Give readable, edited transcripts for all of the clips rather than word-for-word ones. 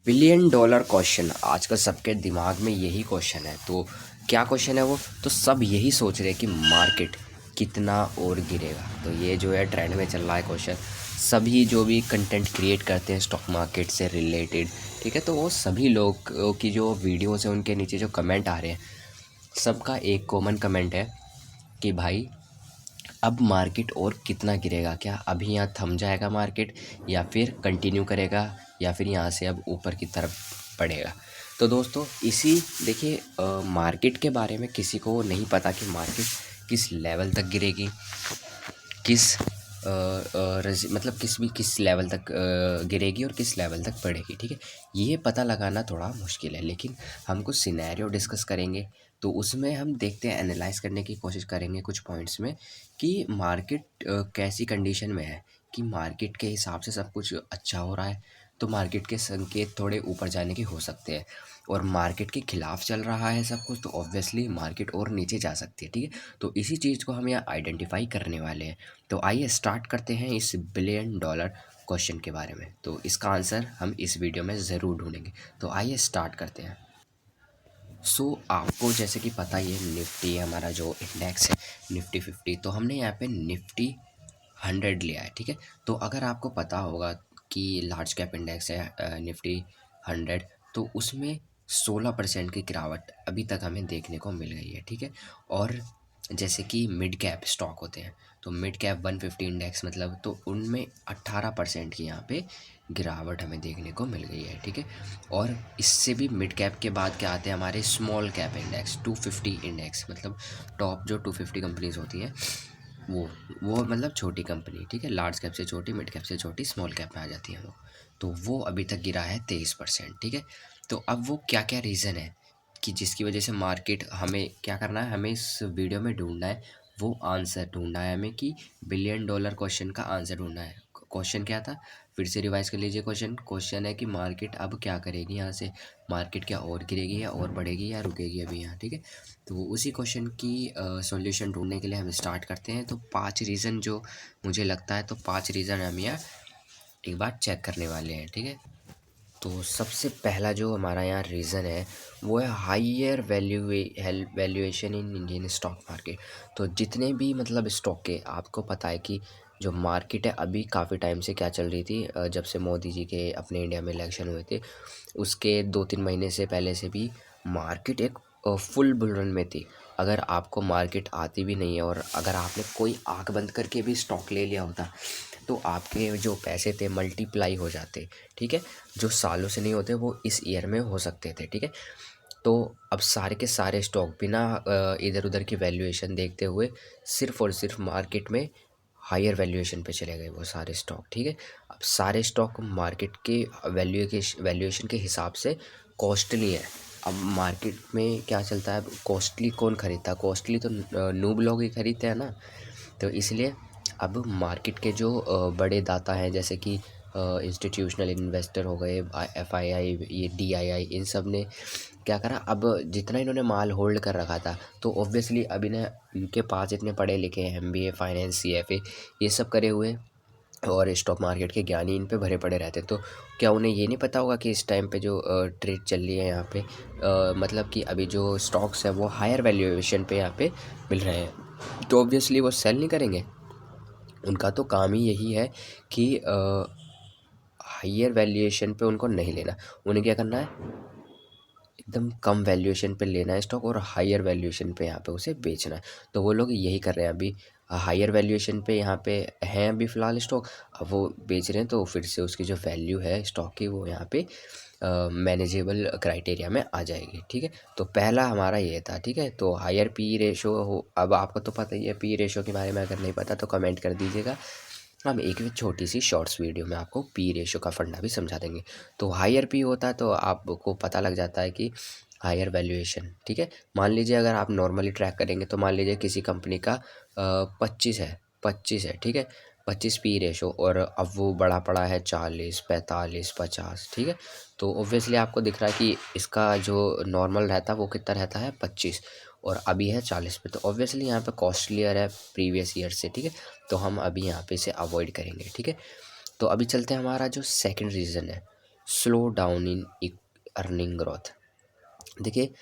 Billion dollar question आजकल सबके दिमाग में यही क्वेश्चन है। तो क्या क्वेश्चन है वो? तो सब यही सोच रहे हैं कि मार्केट कितना और गिरेगा। तो ये जो है ट्रेंड में चल रहा है क्वेश्चन। सभी जो भी कंटेंट क्रिएट करते हैं स्टॉक मार्केट से रिलेटेड, ठीक है, तो वो सभी लोग की जो वीडियोस हैं उनके नीचे जो कमेंट आ रहे हैं, सबका एक कॉमन कमेंट है कि भाई अब मार्केट और कितना गिरेगा, क्या अभी यहाँ थम जाएगा मार्केट या फिर कंटिन्यू करेगा या फिर यहाँ से अब ऊपर की तरफ बढ़ेगा। तो दोस्तों इसी देखिए मार्केट के बारे में किसी को नहीं पता कि मार्केट किस लेवल तक गिरेगी, किस मतलब किस लेवल तक गिरेगी और किस लेवल तक बढ़ेगी, ठीक है। ये पता लगाना थोड़ा मुश्किल है, लेकिन हम कुछ सिनेरियो डिस्कस करेंगे। तो उसमें हम देखते हैं, एनालाइज करने की कोशिश करेंगे कुछ पॉइंट्स में कि मार्केट कैसी कंडीशन में है, कि मार्केट के हिसाब से सब कुछ अच्छा हो रहा है तो मार्केट के संकेत थोड़े ऊपर जाने के हो सकते हैं, और मार्केट के खिलाफ चल रहा है सब कुछ तो ऑब्वियसली मार्केट और नीचे जा सकती है, ठीक है। तो इसी चीज़ को हम यहाँ आइडेंटिफाई करने वाले हैं। तो आइए स्टार्ट करते हैं इस बिलियन डॉलर क्वेश्चन के बारे में। तो इसका आंसर हम इस वीडियो में ज़रूर ढूंढेंगे। तो आइए स्टार्ट करते हैं। आपको जैसे कि पता ही है, निफ्टी हमारा जो इंडेक्स है निफ्टी 50, तो हमने यहाँ पे निफ्टी 100 लिया है, ठीक है। तो अगर आपको पता होगा कि लार्ज कैप इंडेक्स है निफ्टी 100, तो उसमें 16% की गिरावट अभी तक हमें देखने को मिल गई है, ठीक है। और जैसे कि मिड कैप स्टॉक होते हैं, तो मिड कैप 150 इंडेक्स मतलब, तो उनमें 18% की यहाँ पे गिरावट हमें देखने को मिल गई है, ठीक है। और इससे भी मिड कैप के बाद क्या आते हैं हमारे स्मॉल कैप इंडेक्स 250 इंडेक्स, मतलब टॉप जो 250 कंपनीज होती हैं वो मतलब छोटी कंपनी, ठीक है। लार्ज कैप से छोटी, मिड कैप से छोटी, स्मॉल कैप में आ जाती हैं वो। तो वो अभी तक गिरा है 23%, ठीक है। तो अब वो क्या क्या रीज़न है कि जिसकी वजह से मार्केट, हमें क्या करना है, हमें इस वीडियो में ढूंढना है, वो आंसर ढूंढना है हमें कि बिलियन डॉलर क्वेश्चन का आंसर ढूंढना है। क्वेश्चन क्या था, फिर से रिवाइज कर लीजिए। क्वेश्चन है कि मार्केट अब क्या करेगी यहाँ से, मार्केट क्या और गिरेगी या और बढ़ेगी या रुकेगी अभी यहाँ, ठीक है। तो उसी क्वेश्चन की सॉल्यूशन ढूंढने के लिए हम स्टार्ट करते हैं। तो 5 रीज़न जो मुझे लगता है, तो 5 रीज़न हम यहाँ एक बार चेक करने वाले हैं, ठीक है। तो सबसे पहला जो हमारा यहाँ रीज़न है वो है higher valuation in Indian stock market. तो जितने भी मतलब स्टॉक के, आपको पता है कि जो मार्केट है अभी काफ़ी टाइम से क्या चल रही थी, जब से मोदी जी के अपने इंडिया में इलेक्शन हुए थे उसके 2-3 महीने से पहले से भी मार्केट एक फुल बुल रन में थी। अगर आपको मार्केट आती भी नहीं है और अगर आपने कोई आंख बंद करके भी स्टॉक ले लिया होता तो आपके जो पैसे थे मल्टीप्लाई हो जाते, ठीक है। जो सालों से नहीं होते वो इस ईयर में हो सकते थे, ठीक है। तो अब सारे के सारे स्टॉक बिना इधर उधर की वैल्यूएशन देखते हुए सिर्फ और सिर्फ मार्केट में हायर वैल्यूएशन पे चले गए वो सारे स्टॉक, ठीक है। अब सारे स्टॉक मार्केट के वैल्यूएशन के हिसाब से कॉस्टली है। अब मार्केट में क्या चलता है, कॉस्टली कौन खरीदता है, कॉस्टली तो नूब लोग ही खरीदते हैं ना। तो इसलिए अब मार्केट के जो बड़े दाता हैं जैसे कि इंस्टीट्यूशनल इन्वेस्टर हो गए, एफआईआई, ये डीआईआई, इन सब ने क्या करा, अब जितना इन्होंने माल होल्ड कर रखा था तो ऑब्वियसली अब इन्हें, इनके पास इतने पढ़े लिखे हैं, एमबीए, फाइनेंस, सीएफए ये सब करे हुए और स्टॉक मार्केट के ज्ञानी इन पे भरे पड़े रहते हैं। तो क्या उन्हें ये नहीं पता होगा कि इस टाइम पे जो ट्रेड चल रही है यहाँ पे, मतलब कि अभी जो स्टॉक्स है वो हायर वैल्यूएशन पे यहाँ पे मिल रहे हैं, तो ऑब्वियसली वो सेल नहीं करेंगे। उनका तो काम ही यही है कि हायर वैल्यूएशन पे उनको नहीं लेना, उन्हें क्या करना है, एकदम कम वैल्यूएशन पे लेना है स्टॉक और हायर वैल्यूएशन पे यहाँ पे उसे बेचना है। तो वो लोग यही कर रहे हैं अभी, हायर वैल्यूएशन पे यहाँ पे हैं अभी फ़िलहाल स्टॉक, अब वो बेच रहे हैं तो फिर से उसकी जो वैल्यू है स्टॉक की वो यहाँ पे मैनेजेबल क्राइटेरिया में आ जाएगी, ठीक है। तो पहला हमारा ये था, ठीक है। तो हायर पी रेशो हो, अब आपको तो पता ही है पी रेशो के बारे में, अगर नहीं पता तो कमेंट कर दीजिएगा, हम एक छोटी सी शॉर्ट्स वीडियो में आपको पी रेशो का फंडा भी समझा देंगे। तो हायर पी होता है तो आपको पता लग जाता है कि हायर वैल्यूएशन, ठीक है। मान लीजिए अगर आप नॉर्मली ट्रैक करेंगे तो मान लीजिए किसी कंपनी का 25 है, ठीक है, 25 पी रेशो, और अब वो बड़ा पड़ा है 40, 45, 50, ठीक है। तो ऑब्वियसली आपको दिख रहा है कि इसका जो नॉर्मल रहता है वो कितना रहता है 25, और अभी है 40 पे, तो ऑब्वियसली यहाँ पे कॉस्टलियर है प्रीवियस ईयर से, ठीक है। तो हम अभी यहाँ पे इसे अवॉइड करेंगे, ठीक है। तो अभी चलते हैं, हमारा जो सेकंड रीज़न है, slow down in earning growth. देखिए,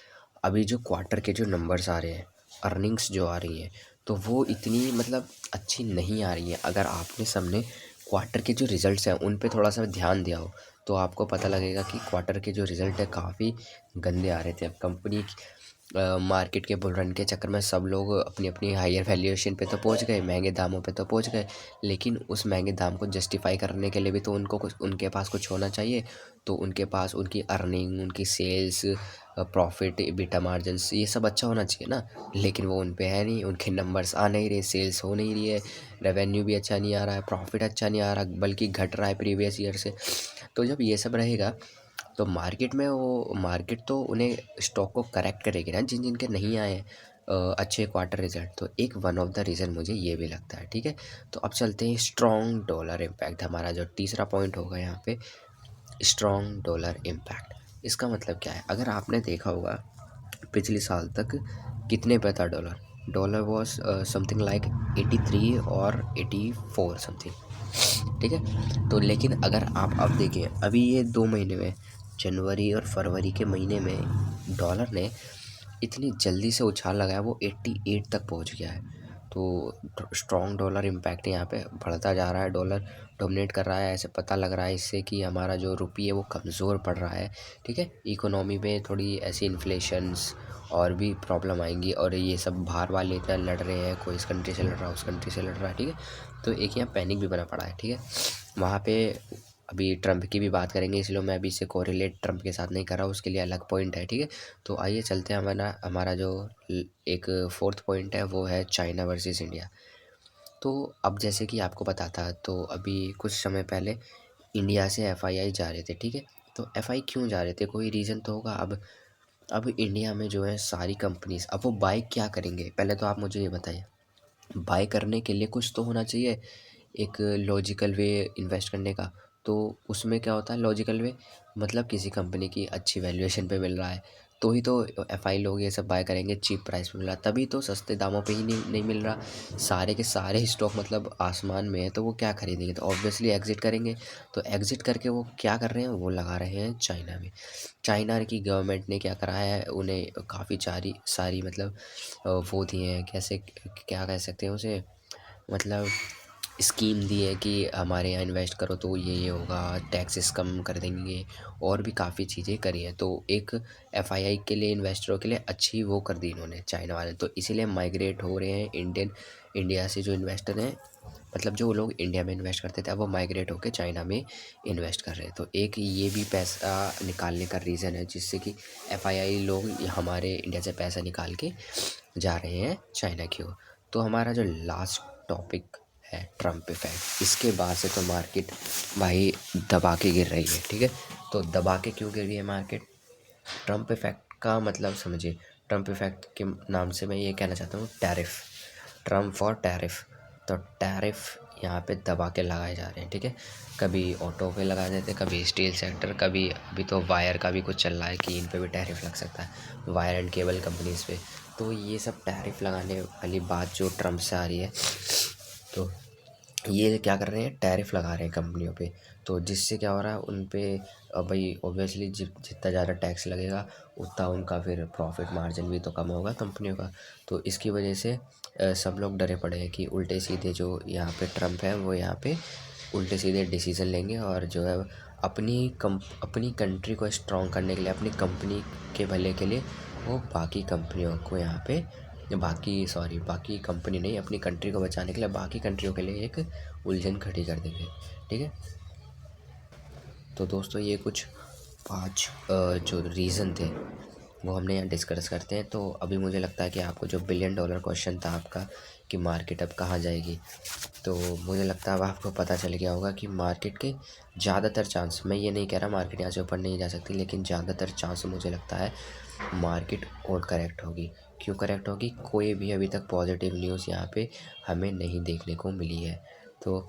अभी जो क्वार्टर के जो नंबर्स आ रहे हैं, अर्निंग्स जो आ रही हैं, तो वो इतनी मतलब अच्छी नहीं आ रही है। अगर आपने सबने क्वार्टर के जो रिजल्ट्स हैं उन पे थोड़ा सा ध्यान दिया हो तो आपको पता लगेगा कि क्वार्टर के जो रिजल्ट है काफ़ी गंदे आ रहे थे। अब कंपनी मार्केट के बुल रन के चक्कर में सब लोग अपनी अपनी हायर वैल्यूएशन पे तो पहुंच गए, महंगे दामों पे तो पहुंच गए, लेकिन उस महंगे दाम को जस्टिफाई करने के लिए भी तो उनको कुछ, उनके पास कुछ होना चाहिए। तो उनके पास उनकी अर्निंग, उनकी सेल्स, प्रॉफिट, एबिटा मार्जिन्स, ये सब अच्छा होना चाहिए ना। लेकिन वो उन पे है नहीं, उनके नंबर्स आ नहीं रहे, सेल्स हो नहीं रही है, रेवेन्यू भी अच्छा नहीं आ रहा है, प्रॉफिट अच्छा नहीं आ रहा, बल्कि घट रहा है प्रीवियस ईयर से। तो जब ये सब रहेगा तो मार्केट में वो मार्केट तो उन्हें स्टॉक को करेक्ट करेगी ना, जिन जिनके नहीं आए हैं अच्छे क्वार्टर रिजल्ट। तो एक वन ऑफ द रीज़न मुझे ये भी लगता है, ठीक है। तो अब चलते हैं स्ट्रॉन्ग डॉलर इम्पैक्ट, हमारा जो तीसरा पॉइंट होगा यहाँ पे, स्ट्रॉन्ग डॉलर इम्पैक्ट। इसका मतलब क्या है? अगर आपने देखा होगा पिछले साल तक कितने पे था dollar, dollar was something like 83 और 84 समथिंग, ठीक है। तो लेकिन अगर आप अब देखें, अभी ये 2 महीने में, जनवरी और फरवरी के महीने में डॉलर ने इतनी जल्दी से उछाल लगाया, वो 88 तक पहुंच गया है। तो स्ट्रॉन्ग डॉलर इम्पैक्ट यहाँ पे बढ़ता जा रहा है, डॉलर डोमिनेट कर रहा है। ऐसे पता लग रहा है इससे कि हमारा जो रुपये है वो कमज़ोर पड़ रहा है, ठीक है। इकोनॉमी में थोड़ी ऐसी इन्फ्लेशंस और भी प्रॉब्लम आएंगी, और ये सब बाहर वाले इतना लड़ रहे हैं, कोई इस कंट्री से लड़ रहा है, उस कंट्री से लड़ रहा है, ठीक है। तो एक यहाँ पैनिक भी बना पड़ा है, ठीक है। वहाँ पे अभी ट्रम्प की भी बात करेंगे, इसलिए मैं अभी इसे कोरिलेट ट्रम्प के साथ नहीं कर रहा हूँ, उसके लिए अलग पॉइंट है, ठीक है। तो आइए चलते हैं, हमारा हमारा जो एक फोर्थ पॉइंट है वो है चाइना वर्सेस इंडिया। तो अब जैसे कि आपको पता था, तो अभी कुछ समय पहले इंडिया से एफआईआई जा रहे थे, ठीक है। तो एफआई क्यों जा रहे थे, कोई रीज़न तो होगा। अब इंडिया में जो है सारी कंपनीज, अब वो बाय क्या करेंगे, पहले तो आप मुझे ये बताइए। बाय करने के लिए कुछ तो होना चाहिए, एक लॉजिकल वे इन्वेस्ट करने का। तो उसमें क्या होता है लॉजिकल वे, मतलब किसी कंपनी की अच्छी वैल्यूएशन पे मिल रहा है तो ही तो एफआई लोग ये सब बाय करेंगे, चीप प्राइस पे मिल रहा है तभी तो, सस्ते दामों पे ही नहीं मिल रहा सारे के सारे स्टॉक, मतलब आसमान में है, तो वो क्या खरीदेंगे, तो ऑब्वियसली एग्जिट करेंगे। तो एग्जिट करके वो क्या कर रहे हैं, वो लगा रहे हैं चाइना में। चाइना की गवर्नमेंट ने क्या करा है, उन्हें काफ़ी सारी मतलब वो दिए हैं, कैसे क्या कह सकते हैं उसे, मतलब स्कीम दी है कि हमारे यहाँ इन्वेस्ट करो तो ये होगा, टैक्सेस कम कर देंगे, और भी काफ़ी चीज़ें करी हैं। तो एक एफआईआई के लिए, इन्वेस्टरों के लिए अच्छी वो कर दी इन्होंने चाइना वाले, तो इसीलिए माइग्रेट हो रहे हैं इंडिया से जो इन्वेस्टर हैं, मतलब जो लोग इंडिया में इन्वेस्ट करते थे अब वो माइग्रेट होकर चाइना में इन्वेस्ट कर रहे हैं। तो एक ये भी पैसा निकालने का रीज़न है, जिससे कि एफआईआई लोग हमारे इंडिया से पैसा निकाल के जा रहे हैं चाइना की ओर। तो हमारा जो लास्ट टॉपिक है ट्रम्प इफेक्ट, इसके बाद से तो मार्केट भाई दबा के गिर रही है, ठीक है। तो दबा के क्यों गिर रही है मार्केट, ट्रम्प इफेक्ट का मतलब समझिए। ट्रम्प इफेक्ट के नाम से मैं ये कहना चाहता हूँ, टैरिफ, ट्रम्प फॉर टैरिफ। तो टैरिफ यहाँ पे दबा के लगाए जा रहे हैं, ठीक है। कभी ऑटो पे लगा देते, कभी स्टील सेक्टर, कभी अभी तो वायर का भी कुछ चल रहा है कि इन पे भी टैरिफ लग सकता है, वायर एंड केबल कंपनीज़ पे। तो ये सब टैरिफ लगाने वाली बात जो ट्रम्प से आ रही है, तो ये क्या कर रहे हैं, टैरिफ लगा रहे हैं कंपनियों पे। तो जिससे क्या हो रहा है उन पे, भाई ऑब्वियसली जितना ज़्यादा टैक्स लगेगा उतना उनका फिर प्रॉफिट मार्जिन भी तो कम होगा कंपनियों का। तो इसकी वजह से सब लोग डरे पड़े हैं कि उल्टे सीधे जो यहाँ पे ट्रम्प है वो यहाँ पे उल्टे सीधे डिसीज़न लेंगे, और जो है अपनी कंट्री को स्ट्रॉन्ग करने के लिए, अपनी कंपनी के भले के लिए, वो बाकी कंपनियों को यहाँ पे, बाकी कंपनी नहीं, अपनी कंट्री को बचाने के लिए बाकी कंट्रियों के लिए एक उलझन खड़ी कर देंगे, ठीक है। तो दोस्तों ये कुछ 5 जो रीज़न थे वो हमने यहाँ डिस्कस करते हैं। तो अभी मुझे लगता है कि आपको जो बिलियन डॉलर क्वेश्चन था आपका कि मार्केट अब कहाँ जाएगी, तो मुझे लगता है अब आपको पता चल गया होगा कि मार्केट के ज़्यादातर चांस, मैं ये नहीं कह रहा मार्केट यहाँ से ऊपर नहीं जा सकती, लेकिन ज़्यादातर चांस मुझे लगता है मार्केट और करेक्ट होगी। क्यों करेक्ट होगी, कोई भी अभी तक पॉजिटिव न्यूज़ यहाँ पे हमें नहीं देखने को मिली है। तो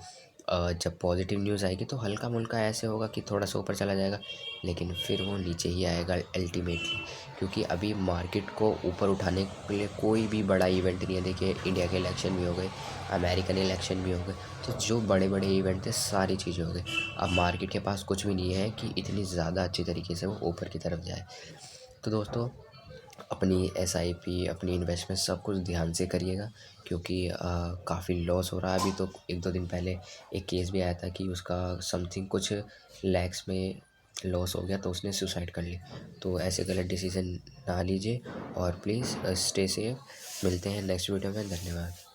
जब पॉजिटिव न्यूज़ आएगी तो हल्का-मुल्का ऐसे होगा कि थोड़ा-सा ऊपर चला जाएगा, लेकिन फिर वो नीचे ही आएगा अल्टीमेटली। क्योंकि अभी मार्केट को ऊपर उठाने के लिए कोई भी बड़ा इवेंट नहीं है। देखिए, इंडिया के इलेक्शन भी हो गए, अमेरिकन इलेक्शन भी हो गए, तो जो बड़े-बड़े इवेंट थे सारी चीज़ें हो गई। अब मार्केट के पास कुछ भी नहीं है कि इतनी ज़्यादा अच्छी तरीके से वो ऊपर की तरफ जाए। तो दोस्तों, अपनी एसआईपी, अपनी इन्वेस्टमेंट सब कुछ ध्यान से करिएगा, क्योंकि काफ़ी लॉस हो रहा है। अभी तो 1-2 दिन पहले एक केस भी आया था कि उसका समथिंग कुछ लैक्स में लॉस हो गया, तो उसने सुसाइड कर ली। तो ऐसे गलत डिसीज़न ना लीजिए और प्लीज़ स्टे सेफ। मिलते हैं नेक्स्ट वीडियो में। धन्यवाद।